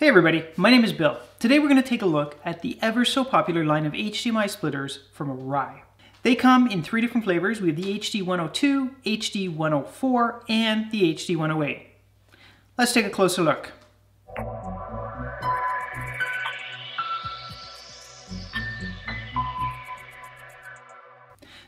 Hey everybody, my name is Bill. Today we're going to take a look at the ever so popular line of HDMI splitters from Rotary. They come in 3 different flavors. We have the HD102, HD104, and the HD108. Let's take a closer look.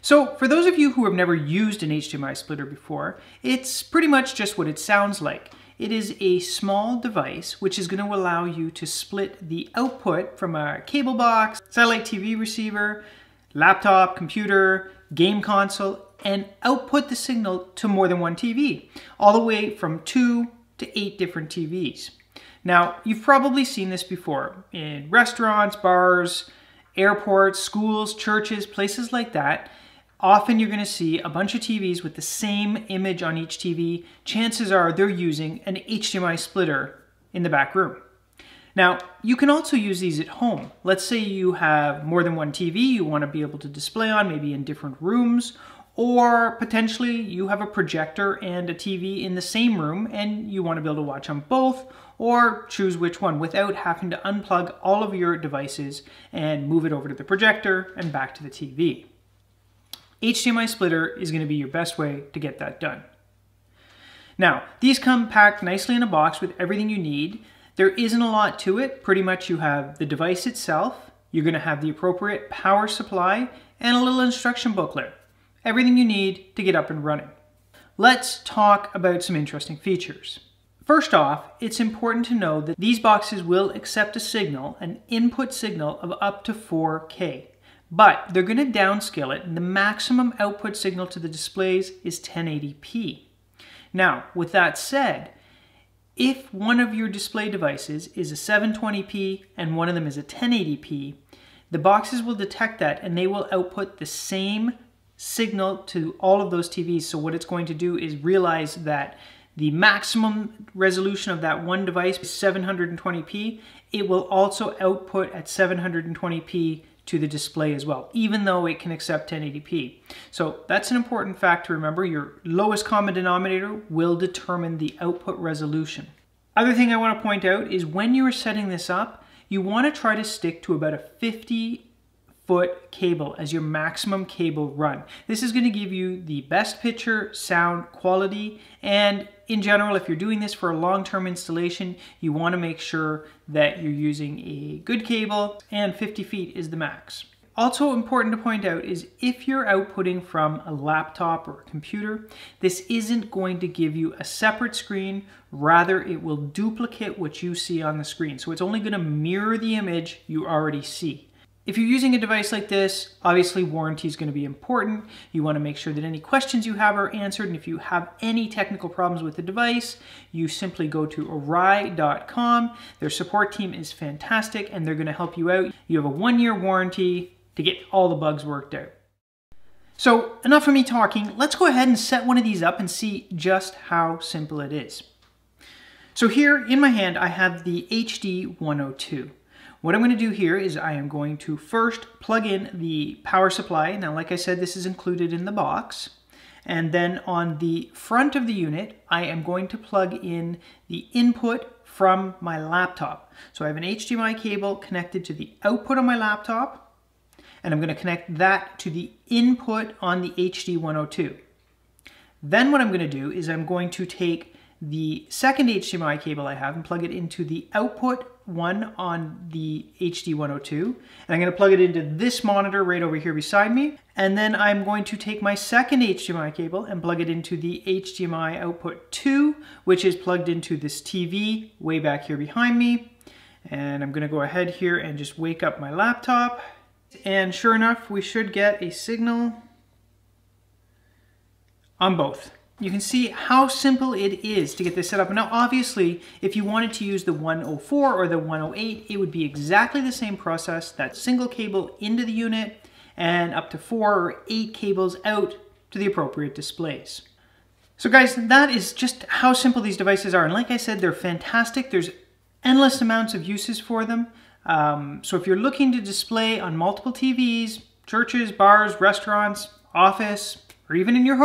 So for those of you who have never used an HDMI splitter before, it's pretty much just what it sounds like. It is a small device which is going to allow you to split the output from a cable box, satellite TV receiver, laptop, computer, game console, and output the signal to more than one TV, all the way from 2 to 8 different TVs. Now, you've probably seen this before in restaurants, bars, airports, schools, churches, places like that. Often you're going to see a bunch of TVs with the same image on each TV. Chances are they're using an HDMI splitter in the back room. Now, you can also use these at home. Let's say you have more than one TV you want to be able to display on, maybe in different rooms, or potentially you have a projector and a TV in the same room and you want to be able to watch on both, or choose which one without having to unplug all of your devices and move it over to the projector and back to the TV. HDMI splitter is going to be your best way to get that done. Now, these come packed nicely in a box with everything you need. There isn't a lot to it. Pretty much you have the device itself, you're going to have the appropriate power supply, and a little instruction booklet. Everything you need to get up and running. Let's talk about some interesting features. First off, it's important to know that these boxes will accept a signal, an input signal of up to 4K. But they're going to downscale it, and the maximum output signal to the displays is 1080p. Now, with that said, if one of your display devices is a 720p and one of them is a 1080p, the boxes will detect that and they will output the same signal to all of those TVs. So what it's going to do is realize that the maximum resolution of that one device is 720p. It will also output at 720p to the display as well, even though it can accept 1080p. So that's an important fact to remember. Your lowest common denominator will determine the output resolution. Other thing I want to point out is when you are setting this up, you want to try to stick to about a 50-foot cable as your maximum cable run. This is going to give you the best picture, sound, quality, and in general, if you're doing this for a long-term installation, you want to make sure that you're using a good cable, and 50 feet is the max. Also important to point out is if you're outputting from a laptop or a computer, this isn't going to give you a separate screen, rather it will duplicate what you see on the screen. So it's only going to mirror the image you already see. If you're using a device like this, obviously warranty is going to be important. You want to make sure that any questions you have are answered, and if you have any technical problems with the device, you simply go to ergonomic.com. Their support team is fantastic and they're going to help you out. You have a 1-year warranty to get all the bugs worked out. So enough of me talking. Let's go ahead and set one of these up and see just how simple it is. So here in my hand I have the HD102. What I'm going to do here is I am going to first plug in the power supply. Now, like I said, this is included in the box. And then on the front of the unit, I am going to plug in the input from my laptop. So I have an HDMI cable connected to the output on my laptop, and I'm going to connect that to the input on the HD102. Then what I'm going to do is I'm going to take the second HDMI cable I have and plug it into the output one on the HD102, and I'm going to plug it into this monitor right over here beside me, and then I'm going to take my second HDMI cable and plug it into the HDMI output 2, which is plugged into this TV way back here behind me. And I'm going to go ahead here and just wake up my laptop, and sure enough we should get a signal on both. You can see how simple it is to get this set up. Now obviously, if you wanted to use the 104 or the 108, it would be exactly the same process. That single cable into the unit and up to 4 or 8 cables out to the appropriate displays. So guys, that is just how simple these devices are. And like I said, they're fantastic. There's endless amounts of uses for them. So if you're looking to display on multiple TVs, churches, bars, restaurants, office, or even in your home,